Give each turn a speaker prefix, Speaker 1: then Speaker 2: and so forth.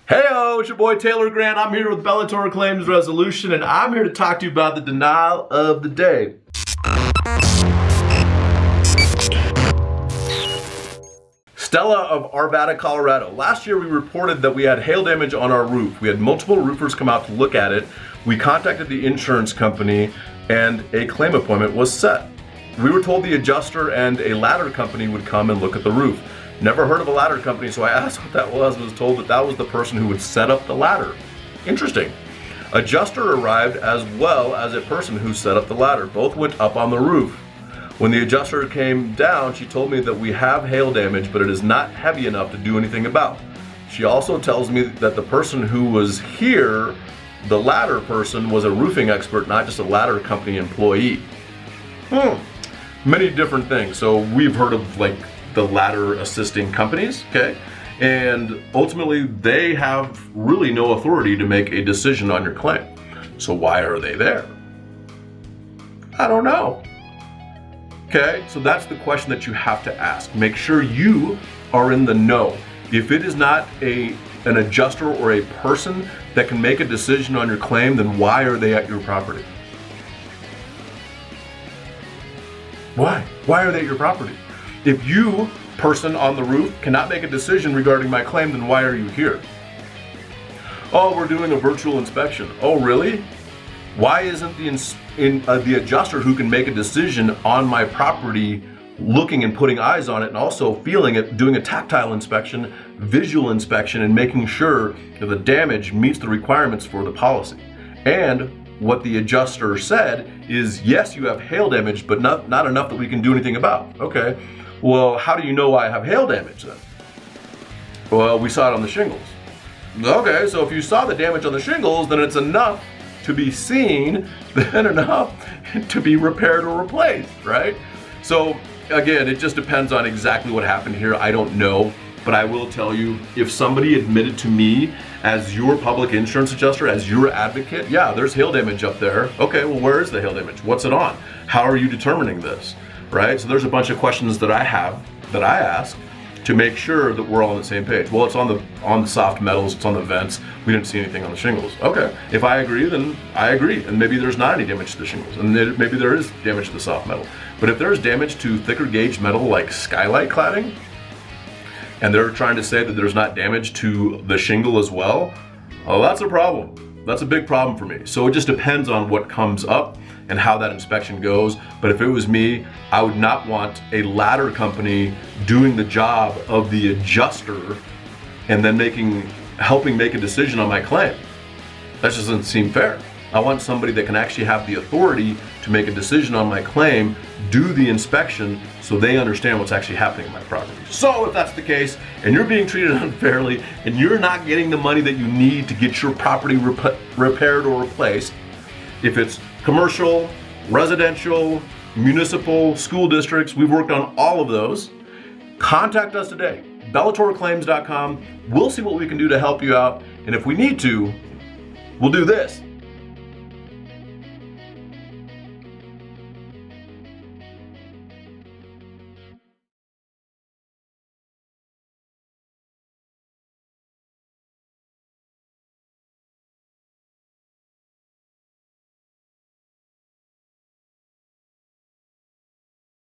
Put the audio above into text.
Speaker 1: Heyo, it's your boy Taylor Grant. I'm here with Bellator Claims Resolution, and I'm here to talk to you about the denial of the day. Stella of Arvada, Colorado. Last year we reported that we had hail damage on our roof. We had multiple roofers come out to look at it. We contacted the insurance company and a claim appointment was set. We were told the adjuster and a ladder company would come and look at the roof. Never heard of a ladder company, so I asked what that was and was told that that was the person who would set up the ladder. Interesting. Adjuster arrived as well as a person who set up the ladder. Both went up on the roof. When the adjuster came down, she told me that we have hail damage, but it is not heavy enough to do anything about. She also tells me that the person who was here, the ladder person, was a roofing expert, not just a ladder company employee. Many different things. So we've heard of like the ladder assisting companies, okay? And ultimately they have really no authority to make a decision on your claim. So why are they there? I don't know. Okay, so that's the question that you have to ask. Make sure you are in the know. If it is not an adjuster or a person that can make a decision on your claim, then why are they at your property? Why? Why are they at your property? If you, person on the roof, cannot make a decision regarding my claim, then why are you here? Oh, we're doing a virtual inspection. Oh, really? Why isn't the adjuster who can make a decision on my property looking and putting eyes on it and also feeling it, doing a tactile inspection, visual inspection, and making sure that the damage meets the requirements for the policy? And what the adjuster said is, yes, you have hail damage, but not enough that we can do anything about. Okay, well, how do you know I have hail damage then? Well, we saw it on the shingles. Okay, so if you saw the damage on the shingles, then it's enough to be seen, then enough to be repaired or replaced, right? So again, it just depends on exactly what happened here. I don't know, but I will tell you, if somebody admitted to me as your public insurance adjuster, as your advocate, yeah, there's hail damage up there. Okay, well, where is the hail damage? What's it on? How are you determining this, right? So there's a bunch of questions that I ask to make sure that we're all on the same page. Well, it's on the soft metals, it's on the vents. We didn't see anything on the shingles. Okay, if I agree, then I agree. And maybe there's not any damage to the shingles, and maybe there is damage to the soft metal. But if there's damage to thicker gauge metal like skylight cladding, and they're trying to say that there's not damage to the shingle as well, well, that's a problem. That's a big problem for me. So it just depends on what comes up and how that inspection goes. But if it was me, I would not want a ladder company doing the job of the adjuster and then helping make a decision on my claim. That just doesn't seem fair. I want somebody that can actually have the authority to make a decision on my claim, do the inspection, so they understand what's actually happening in my property. So if that's the case, and you're being treated unfairly, and you're not getting the money that you need to get your property repaired or replaced, if it's commercial, residential, municipal, school districts, we've worked on all of those, contact us today, bellatorclaims.com. We'll see what we can do to help you out, and if we need to, we'll do this.